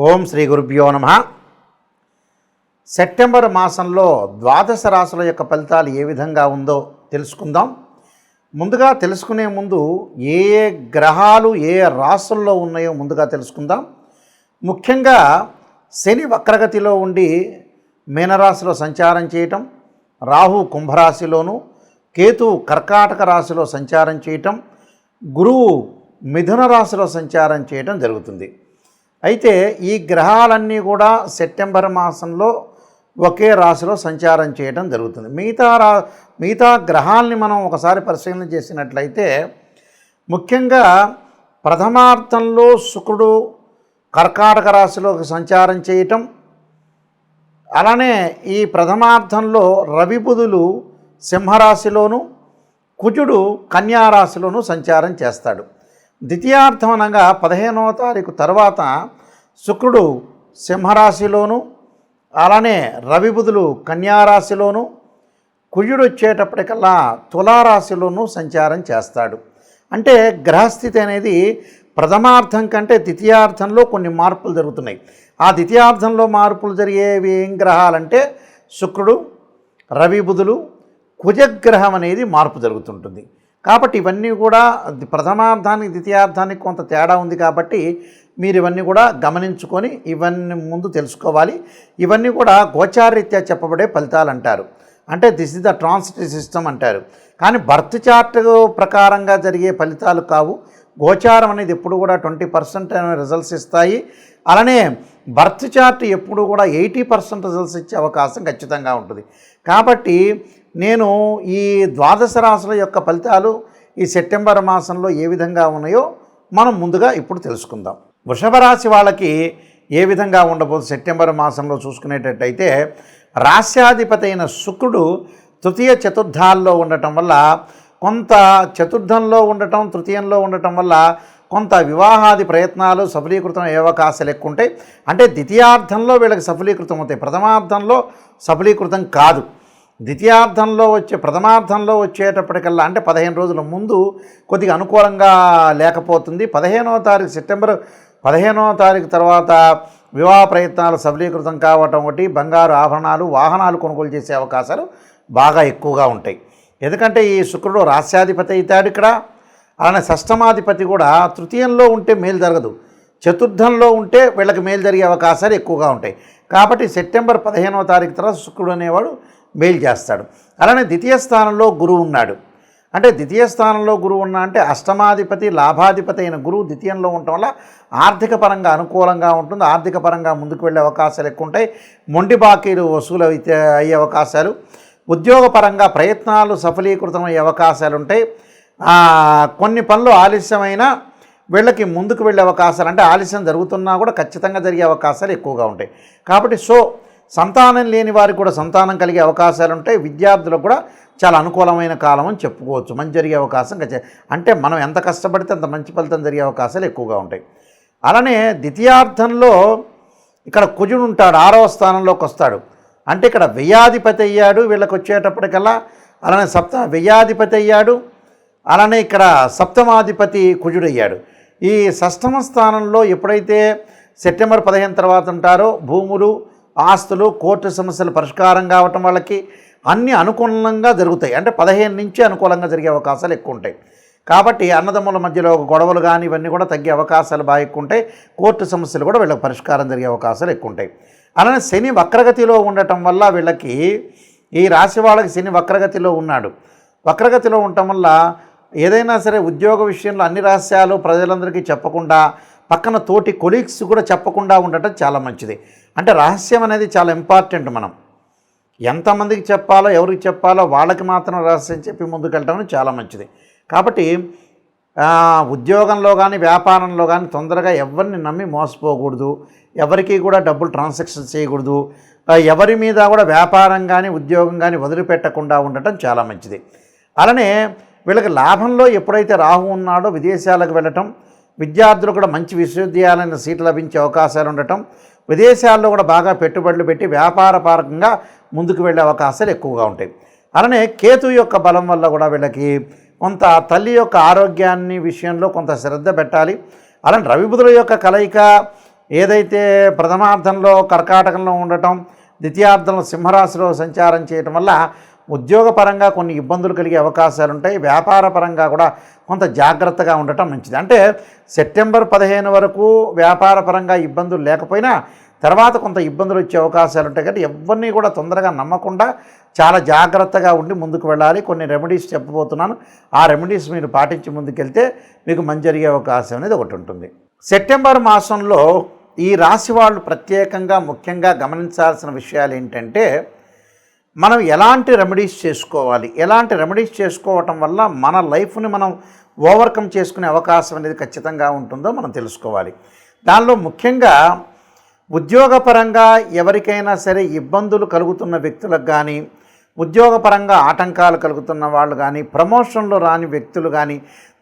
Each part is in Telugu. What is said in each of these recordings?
ఓం శ్రీ గురుభ్యో నమః. సెప్టెంబర్ మాసంలో ద్వాదశ రాశుల యొక్క ఫలితాలు ఏ విధంగా ఉందో తెలుసుకుందాం. ముందుగా తెలుసుకునే ముందు ఏ ఏ గ్రహాలు ఏ రాశుల్లో ఉన్నాయో ముందుగా తెలుసుకుందాం. ముఖ్యంగా శని వక్రగతిలో ఉండి మీనరాశిలో సంచారం చేయటం, రాహు కుంభరాశిలోను, కేతు కర్కాటక రాశిలో సంచారం చేయటం, గురువు మిథున రాశిలో సంచారం చేయటం జరుగుతుంది. అయితే ఈ గ్రహాలన్నీ కూడా సెప్టెంబర్ మాసంలో ఒకే రాశిలో సంచారం చేయడం జరుగుతుంది. మిగతా గ్రహాలని మనం ఒకసారి పరిశీలన చేసినట్లయితే ముఖ్యంగా ప్రథమార్థంలో శుక్రుడు కర్కాటక రాశిలో సంచారం చేయటం, అలానే ఈ ప్రథమార్థంలో రవి బుధులు సింహరాశిలోను, కుజుడు కన్యారాశిలోను సంచారం చేస్తాడు. ద్వితీయార్థం అనగా 15వ తారీఖు తర్వాత శుక్రుడు సింహరాశిలోను, అలానే రవి బుధులు కన్యారాశిలోను, కుజుడు వచ్చేటప్పటికల్లా తులారాశిలోను సంచారం చేస్తాడు. అంటే గ్రహస్థితి అనేది ప్రథమార్థం కంటే ద్వితీయార్థంలో కొన్ని మార్పులు జరుగుతున్నాయి. ఆ ద్వితీయార్థంలో మార్పులు జరిగేవి ఏం గ్రహాలంటే శుక్రుడు, రవి బుధులు, కుజగ్రహం అనేది మార్పు జరుగుతుంటుంది. కాబట్టి ఇవన్నీ కూడా ప్రథమార్థానికి ద్వితీయార్థానికి కొంత తేడా ఉంది. కాబట్టి మీరు ఇవన్నీ కూడా గమనించుకొని ఇవన్నీ ముందు తెలుసుకోవాలి. ఇవన్నీ కూడా గోచారరీత్యా చెప్పబడే ఫలితాలు అంటారు. అంటే this is the transitive system అంటారు. కానీ బర్త్ చార్ట్ ప్రకారంగా జరిగే ఫలితాలు కావు. గోచారం అనేది ఎప్పుడు కూడా 20% రిజల్ట్స్ ఇస్తాయి. అలానే బర్త్ చార్ట్ ఎప్పుడు కూడా 80% రిజల్ట్స్ ఇచ్చే అవకాశం ఖచ్చితంగా ఉంటుంది. కాబట్టి నేను ఈ ద్వాదశ రాశుల యొక్క ఫలితాలు ఈ సెప్టెంబర్ మాసంలో ఏ విధంగా ఉన్నాయో మనం ముందుగా ఇప్పుడు తెలుసుకుందాం. వృషభ రాశి వాళ్ళకి ఏ విధంగా ఉండబోదు సెప్టెంబర్ మాసంలో చూసుకునేటట్టయితే, రాశ్యాధిపతి అయిన శుక్రుడు తృతీయ చతుర్థాల్లో ఉండటం వల్ల కొంత చతుర్థంలో ఉండటం, తృతీయంలో ఉండటం వల్ల కొంత వివాహాది ప్రయత్నాలు సఫలీకృతం అయ్యే అవకాశాలు ఎక్కువ ఉంటాయి. అంటే ద్వితీయార్థంలో వీళ్ళకి సఫలీకృతం అవుతాయి, ప్రథమార్థంలో సఫలీకృతం కాదు. ద్వితీయార్థంలో ప్రథమార్థంలో వచ్చేటప్పటికల్లా అంటే 15 రోజుల ముందు కొద్దిగా అనుకూలంగా లేకపోతుంది. సెప్టెంబర్ 15వ తారీఖు తర్వాత వివాహ ప్రయత్నాలు సఫలీకృతం కావటం ఒకటి, బంగారు ఆభరణాలు వాహనాలు కొనుగోలు చేసే అవకాశాలు బాగా ఎక్కువగా ఉంటాయి. ఎందుకంటే ఈ శుక్రుడు రాస్యాధిపతి అవుతాడు ఇక్కడ. అలానే షష్టమాధిపతి కూడా తృతీయంలో ఉంటే మేలు జరగదు, చతుర్థంలో ఉంటే వీళ్ళకి మేలు జరిగే అవకాశాలు ఎక్కువగా ఉంటాయి. కాబట్టి సెప్టెంబర్ 15వ తారీఖు తర్వాత శుక్రుడు అనేవాడు మేలు చేస్తాడు. అలానే ద్వితీయ స్థానంలో గురువు ఉన్నాడు. అంటే ద్వితీయ స్థానంలో గురువు ఉన్నా అంటే అష్టమాధిపతి లాభాధిపతి అయిన గురువు ద్వితీయంలో ఉండటం వల్ల ఆర్థిక పరంగా అనుకూలంగా ఉంటుంది. ఆర్థిక పరంగా ముందుకు వెళ్ళే అవకాశాలు ఎక్కువ ఉంటాయి. మొండి బాకీలు వసూలు అయ్యే అవకాశాలు, ఉద్యోగపరంగా ప్రయత్నాలు సఫలీకృతం అయ్యే అవకాశాలు ఉంటాయి. కొన్ని పనులు ఆలస్యమైన వీళ్ళకి ముందుకు వెళ్ళే అవకాశాలు, అంటే ఆలస్యం జరుగుతున్నా కూడా ఖచ్చితంగా జరిగే అవకాశాలు ఎక్కువగా ఉంటాయి. కాబట్టి సంతానం లేని వారికి కూడా సంతానం కలిగే అవకాశాలు ఉంటాయి. విద్యార్థులకు కూడా చాలా అనుకూలమైన కాలం అని చెప్పుకోవచ్చు. మంచి జరిగే అవకాశం అంటే మనం ఎంత కష్టపడితే అంత మంచి ఫలితం జరిగే అవకాశాలు ఎక్కువగా ఉంటాయి. అలానే ద్వితీయార్థంలో ఇక్కడ కుజుడు ఉంటాడు, 6వ స్థానంలోకి వస్తాడు. అంటే ఇక్కడ వ్యయాధిపతి అయ్యాడు వీళ్ళకి వచ్చేటప్పటికల్లా. అలానే వ్యయాధిపతి అయ్యాడు. అలానే ఇక్కడ సప్తమాధిపతి కుజుడు అయ్యాడు. ఈ షష్టమ స్థానంలో ఎప్పుడైతే సెప్టెంబర్ 15 తర్వాత ఉంటారో భూములు, ఆస్తులు, కోర్టు సమస్యలు పరిష్కారం కావటం వాళ్ళకి అన్నీ అనుకూలంగా జరుగుతాయి. అంటే 15 నుంచి అనుకూలంగా జరిగే అవకాశాలు ఎక్కువ ఉంటాయి. కాబట్టి అన్నదమ్ముల మధ్యలో గొడవలు కానీ ఇవన్నీ కూడా తగ్గే అవకాశాలు బాగా ఎక్కువ ఉంటాయి. కోర్టు సమస్యలు కూడా వీళ్ళకి పరిష్కారం జరిగే అవకాశాలు ఎక్కువ ఉంటాయి. అలానే శని వక్రగతిలో ఉండటం వల్ల వీళ్ళకి, ఈ రాశి వాళ్ళకి శని వక్రగతిలో ఉన్నాడు. వక్రగతిలో ఉండటం వల్ల ఏదైనా సరే ఉద్యోగ విషయంలో అన్ని రహస్యాలు ప్రజలందరికీ చెప్పకుండా, పక్కన తోటి కొలీగ్స్ కూడా చెప్పకుండా ఉండటం చాలా మంచిది. అంటే రహస్యం అనేది చాలా ఇంపార్టెంట్. మనం ఎంతమందికి చెప్పాలో, ఎవరికి చెప్పాలో వాళ్ళకి మాత్రం రహస్యం చెప్పి ముందుకెళ్ళడం చాలా మంచిది. కాబట్టి ఉద్యోగంలో కానీ వ్యాపారంలో కానీ తొందరగా ఎవరిని నమ్మి మోసపోకూడదు, ఎవరికి కూడా డబ్బులు ట్రాన్సాక్షన్ చేయకూడదు, ఎవరి మీద కూడా వ్యాపారం కానీ ఉద్యోగం కానీ వదిలిపెట్టకుండా ఉండటం చాలా మంచిది. అలానే వీళ్ళకి లాభంలో ఎప్పుడైతే రాహు ఉన్నాడో విదేశాలకు వెళ్ళటం, విద్యార్థులు కూడా మంచి విశ్వవిద్యాలయాల సీట్లు లభించే అవకాశాలు ఉండటం, విదేశాల్లో కూడా బాగా పెట్టుబడులు పెట్టి వ్యాపారపరంగా ముందుకు వెళ్ళే అవకాశాలు ఎక్కువగా ఉంటాయి. అలానే కేతు యొక్క బలం వల్ల కూడా వీళ్ళకి కొంత తల్లి యొక్క ఆరోగ్యాన్ని విషయంలో కొంత శ్రద్ధ పెట్టాలి. అలానే రవి బుధుల యొక్క కలయిక ఏదైతే ప్రథమార్థంలో కర్కాటకంలో ఉండటం, ద్వితీయార్థంలో సింహరాశిలో సంచారం చేయటం వల్ల ఉద్యోగపరంగా కొన్ని ఇబ్బందులు కలిగే అవకాశాలు ఉంటాయి. వ్యాపారపరంగా కూడా కొంత జాగ్రత్తగా ఉండటం మంచిది. అంటే సెప్టెంబర్ 15 వరకు వ్యాపారపరంగా ఇబ్బందులు లేకపోయినా తర్వాత కొంత ఇబ్బందులు వచ్చే అవకాశాలు ఉంటాయి. కాబట్టి ఎవరిని కూడా తొందరగా నమ్మకుండా చాలా జాగ్రత్తగా ఉండి ముందుకు వెళ్ళాలి. కొన్ని రెమెడీస్ చెప్పబోతున్నాను. ఆ రెమెడీస్ మీరు పాటించి ముందుకెళ్తే మీకు మంచి జరిగే అవకాశం అనేది ఒకటి ఉంటుంది. సెప్టెంబర్ మాసంలో ఈ రాశి వాళ్ళు ప్రత్యేకంగా ముఖ్యంగా గమనించాల్సిన విషయాలు ఏంటంటే, మనం ఎలాంటి రెమెడీస్ చేసుకోవాలి, ఎలాంటి రెమెడీస్ చేసుకోవటం వల్ల మన లైఫ్ని మనం ఓవర్కమ్ చేసుకునే అవకాశం అనేది ఖచ్చితంగా ఉంటుందో మనం తెలుసుకోవాలి. దానిలో ముఖ్యంగా ఉద్యోగపరంగా ఎవరికైనా సరే ఇబ్బందులు కలుగుతున్న వ్యక్తులకు కానీ, ఉద్యోగపరంగా ఆటంకాలు కలుగుతున్న వాళ్ళు కానీ, ప్రమోషన్లో రాని వ్యక్తులు కానీ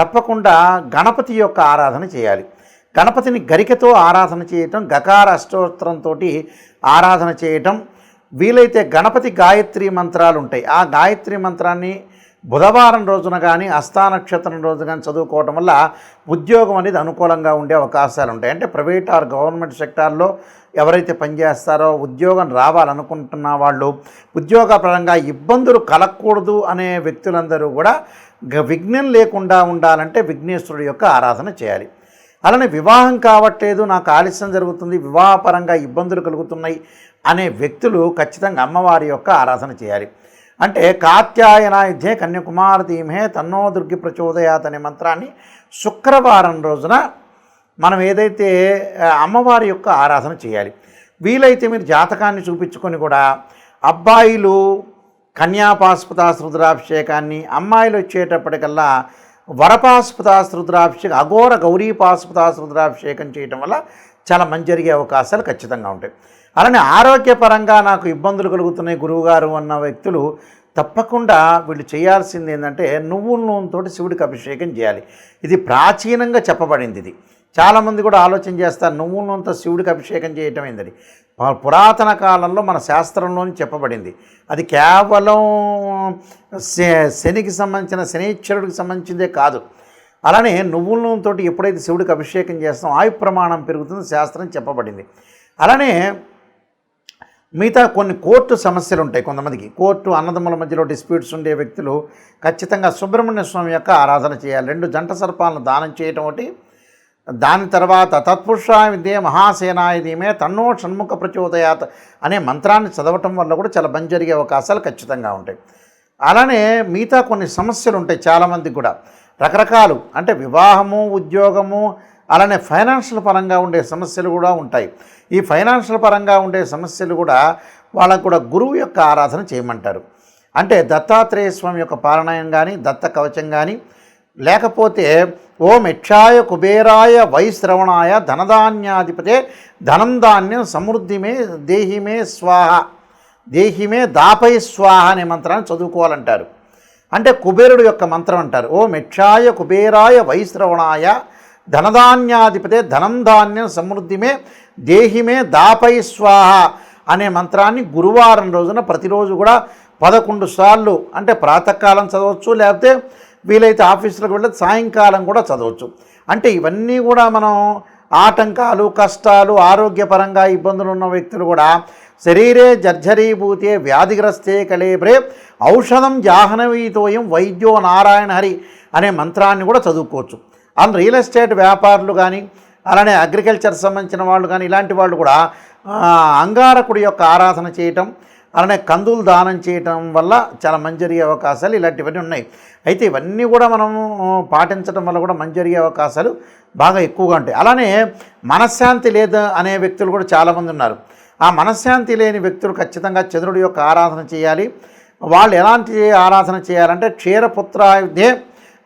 తప్పకుండా గణపతి యొక్క ఆరాధన చేయాలి. గణపతిని గరికతో ఆరాధన చేయటం, గకార అష్టోత్తరంతో ఆరాధన చేయటం, వీలైతే గణపతి గాయత్రి మంత్రాలు ఉంటాయి. ఆ గాయత్రి మంత్రాన్ని బుధవారం రోజున కానీ హస్తా నక్షత్రం రోజు కానీ చదువుకోవటం వల్ల ఉద్యోగం అనేది అనుకూలంగా ఉండే అవకాశాలు ఉంటాయి. అంటే ప్రైవేట్ ఆర్ గవర్నమెంట్ సెక్టార్లో ఎవరైతే పనిచేస్తారో ఉద్యోగం రావాలనుకుంటున్న వాళ్ళు, ఉద్యోగపరంగా ఇబ్బందులు కలగకూడదు అనే వ్యక్తులందరూ కూడా విఘ్నం లేకుండా ఉండాలంటే విఘ్నేశ్వరుడు యొక్క ఆరాధన చేయాలి. అలానే వివాహం కావట్లేదు, నాకు ఆలస్యం జరుగుతుంది, వివాహపరంగా ఇబ్బందులు కలుగుతున్నాయి అనే వ్యక్తులు ఖచ్చితంగా అమ్మవారి యొక్క ఆరాధన చేయాలి. అంటే కాత్యాయనాయుధ్యే కన్యాకుమార ధీమహే తన్నో దుర్గి ప్రచోదయాత్ అనే మంత్రాన్ని శుక్రవారం రోజున మనం ఏదైతే అమ్మవారి యొక్క ఆరాధన చేయాలి. వీలైతే మీరు జాతకాన్ని చూపించుకొని కూడా అబ్బాయిలు కన్యాపాస్పదాస్ రుద్రాభిషేకాన్ని, అమ్మాయిలు వచ్చేటప్పటికల్లా వరపాస్పదాస్ రుద్రాభిషేకం, అఘోర గౌరీపాస్పదాస్ రుద్రాభిషేకం చేయటం వల్ల చాలా మంచి జరిగే అవకాశాలు ఖచ్చితంగా ఉంటాయి. అలానే ఆరోగ్యపరంగా నాకు ఇబ్బందులు కలుగుతున్నాయి గురువుగారు అన్న వ్యక్తులు తప్పకుండా వీళ్ళు చేయాల్సింది ఏంటంటే నువ్వుల నూనెతో శివుడికి అభిషేకం చేయాలి. ఇది ప్రాచీనంగా చెప్పబడింది. ఇది చాలామంది కూడా ఆలోచన చేస్తారు నువ్వుల నూనెతో శివుడికి అభిషేకం చేయటం ఏందని. పురాతన కాలంలో మన శాస్త్రంలోని చెప్పబడింది. అది కేవలం శనికి సంబంధించిన శనీశ్వరుడికి సంబంధించిందే కాదు. అలానే నువ్వుల నూనెతో ఎప్పుడైతే శివుడికి అభిషేకం చేస్తామో ఆయు ప్రమాణం పెరుగుతుంది శాస్త్రం చెప్పబడింది. అలానే మిగతా కొన్ని కోర్టు సమస్యలు ఉంటాయి. కొంతమందికి కోర్టు అన్నదమ్ముల మధ్యలో డిస్ప్యూట్స్ ఉండే వ్యక్తులు ఖచ్చితంగా సుబ్రహ్మణ్య స్వామి యొక్క ఆరాధన చేయాలి. 2 జంట సర్పాలను దానం చేయటం ఒకటి, దాని తర్వాత తత్పురుషాయ విద్యే మహాసేనాయ ధీమే తన్నో షణ్ముఖ ప్రచోదయాత్ అనే మంత్రాన్ని చదవటం వల్ల కూడా చాలా మంచి జరిగే అవకాశాలు ఖచ్చితంగా ఉంటాయి. అలానే మిగతా కొన్ని సమస్యలు ఉంటాయి చాలామందికి కూడా రకరకాలు, అంటే వివాహము, ఉద్యోగము, అలానే ఫైనాన్షియల్ పరంగా ఉండే సమస్యలు కూడా ఉంటాయి. ఈ ఫైనాన్షియల్ పరంగా ఉండే సమస్యలు కూడా వాళ్ళకు కూడా గురువు యొక్క ఆరాధన చేయమంటారు. అంటే దత్తాత్రేయ స్వామి యొక్క పారాయణం కానీ, దత్త కవచం కానీ, లేకపోతే ఓం యక్షాయ కుబేరాయ వైశ్రవణాయ ధనధాన్యాధిపతే ధనం ధాన్యం సమృద్ధిమే దేహిమే స్వాహ దేహిమే దాపై స్వాహ అనే మంత్రాన్ని చదువుకోవాలంటారు. అంటే కుబేరుడు యొక్క మంత్రం అంటారు. ఓం యక్షాయ కుబేరాయ వైశ్రవణాయ ధనధాన్యాధిపతే ధనం ధాన్యం సమృద్ధిమే దేహిమే దాపై స్వాహ అనే మంత్రాన్ని గురువారం రోజున ప్రతిరోజు కూడా 11 సార్లు, అంటే ప్రాతకాలం చదవచ్చు, లేకపోతే వీలైతే ఆఫీసులకు వెళ్ళి సాయంకాలం కూడా చదవచ్చు. అంటే ఇవన్నీ కూడా మనం ఆటంకాలు, కష్టాలు, ఆరోగ్యపరంగా ఇబ్బందులు ఉన్న వ్యక్తులు కూడా శరీరే జర్జరీభూతే వ్యాధిగ్రస్తే కళేబ్రే ఔషధం జాహ్నవీతోయం వైద్యో నారాయణ హరి అనే మంత్రాన్ని కూడా చదువుకోవచ్చు. అండ్ రియల్ ఎస్టేట్ వ్యాపారులు కానీ, అలానే అగ్రికల్చర్ సంబంధించిన వాళ్ళు కానీ, ఇలాంటి వాళ్ళు కూడా అంగారకుడి యొక్క ఆరాధన చేయటం, అలానే కందులు దానం చేయటం వల్ల చాలా మంచి జరిగే అవకాశాలు ఇలాంటివన్నీ ఉన్నాయి. అయితే ఇవన్నీ కూడా మనం పాటించడం వల్ల కూడా మంచి జరిగే అవకాశాలు బాగా ఎక్కువగా ఉంటాయి. అలానే మనశ్శాంతి లేదు అనే వ్యక్తులు కూడా చాలామంది ఉన్నారు. ఆ మనశ్శాంతి లేని వ్యక్తులు ఖచ్చితంగా చంద్రుడి యొక్క ఆరాధన చేయాలి. వాళ్ళు ఎలాంటి ఆరాధన చేయాలంటే క్షీరపుత్రాయుధే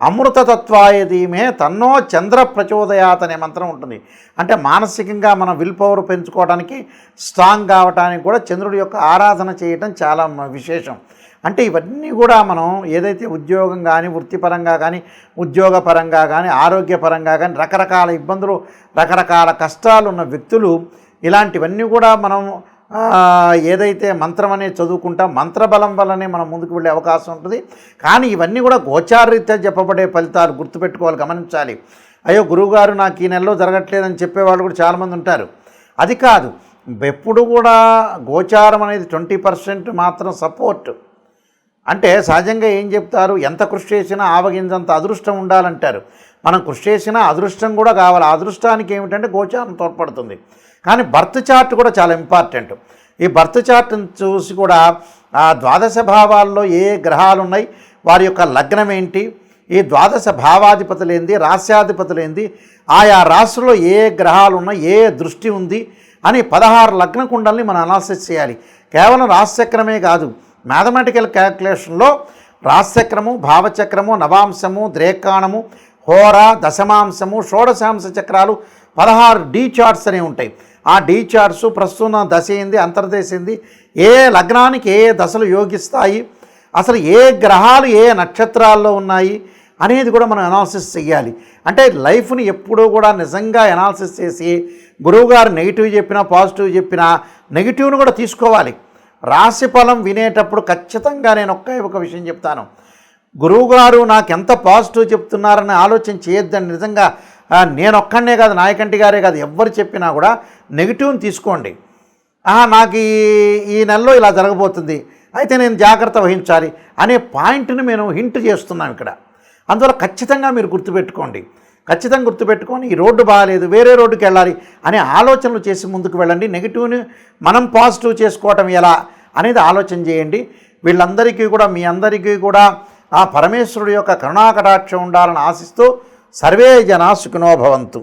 అమృతతత్వాయ ధీమే తన్నో చంద్ర ప్రచోదయాత్ అనే మంత్రం ఉంటుంది. అంటే మానసికంగా మనం విల్ పవర్ పెంచుకోవడానికి, స్ట్రాంగ్ కావడానికి కూడా చంద్రుడి యొక్క ఆరాధన చేయటం చాలా విశేషం. అంటే ఇవన్నీ కూడా మనం ఏదైతే ఉద్యోగం కానీ, వృత్తిపరంగా కానీ, ఉద్యోగపరంగా కానీ, ఆరోగ్యపరంగా కానీ రకరకాల ఇబ్బందులు, రకరకాల కష్టాలు ఉన్న వ్యక్తులు ఇలాంటివన్నీ కూడా మనం ఏదైతే మంత్రం అనేది చదువుకుంటాం, మంత్రబలం వల్లనే మనం ముందుకు వెళ్ళే అవకాశం ఉంటుంది. కానీ ఇవన్నీ కూడా గోచారరీత్యా చెప్పబడే ఫలితాలు గుర్తుపెట్టుకోవాలి, గమనించాలి. అయ్యో గురువుగారు నాకు ఈ నెలలో జరగట్లేదని చెప్పేవాళ్ళు కూడా చాలామంది ఉంటారు. అది కాదు, ఎప్పుడు కూడా గోచారం అనేది 20% మాత్రం సపోర్ట్. అంటే సహజంగా ఏం చెప్తారు, ఎంత కృషి చేసినా ఆవగింజంత అదృష్టం ఉండాలంటారు. మనం కృషి చేసినా అదృష్టం కూడా కావాలి. ఆ అదృష్టానికి ఏమిటంటే గోచారం తోడ్పడుతుంది. కానీ బర్త్ చార్ట్ కూడా చాలా ఇంపార్టెంట్. ఈ బర్త్ చార్ట్ని చూసి కూడా ఆ ద్వాదశ భావాల్లో ఏ గ్రహాలు ఉన్నాయి, వారి యొక్క లగ్నం ఏంటి, ఈ ద్వాదశ భావాధిపతులు ఏంది, రాస్యాధిపతులు ఏంది, ఆయా రాశుల్లో ఏ గ్రహాలు ఉన్నాయి, ఏ దృష్టి ఉంది అని 16 లగ్న కుండల్ని మనం అనాలిసిస్ చేయాలి. కేవలం రాశిచక్రమే కాదు, మ్యాథమెటికల్ క్యాల్కులేషన్లో రాశిచక్రము, భావచక్రము, నవాంశము, ద్రేకాణము, హోర, దశమాంశము, షోడశాంశ చక్రాలు 16 డీ చార్ట్స్ అనేవి ఉంటాయి. ఆ డీ చార్ట్స్ ప్రస్తుతం దశ ఏంది, అంతర్దశ ఏంది, ఏ లగ్నానికి ఏ దశలు యోగిస్తాయి, అసలు ఏ గ్రహాలు ఏ నక్షత్రాల్లో ఉన్నాయి అనేది కూడా మనం అనాలిసిస్ చేయాలి. అంటే లైఫ్ని ఎప్పుడూ కూడా నిజంగా అనాలిసిస్ చేసి గురువుగారు నెగిటివ్ చెప్పినా పాజిటివ్ చెప్పినా నెగిటివ్ను కూడా తీసుకోవాలి. రాశి ఫలం వినేటప్పుడు ఖచ్చితంగా నేను ఒక విషయం చెప్తాను, గురువుగారు నాకు ఎంత పాజిటివ్ చెప్తున్నారని ఆలోచన చేయొద్దని. నిజంగా నేను ఒక్కడనే కాదు, నాయకంటి గారే కాదు, ఎవ్వరు చెప్పినా కూడా నెగిటివ్ని తీసుకోండి. నాకు ఈ నెలలో ఇలా జరగబోతుంది, అయితే నేను జాగ్రత్త వహించాలి అనే పాయింట్ని మేము హింట్ చేస్తున్నాం ఇక్కడ. అందువల్ల ఖచ్చితంగా మీరు గుర్తుపెట్టుకోండి, ఖచ్చితంగా గుర్తుపెట్టుకొని ఈ రోడ్డు బాగాలేదు, వేరే రోడ్డుకి వెళ్ళాలి అనే ఆలోచనలు చేసి ముందుకు వెళ్ళండి. నెగిటివ్ని మనం పాజిటివ్ చేసుకోవటం ఎలా అనేది ఆలోచన చేయండి. వీళ్ళందరికీ కూడా, మీ అందరికీ కూడా ఆ పరమేశ్వరుడు యొక్క కరుణాకటాక్షం ఉండాలని ఆశిస్తూ సర్వే జనా సుఖినో భవంతు.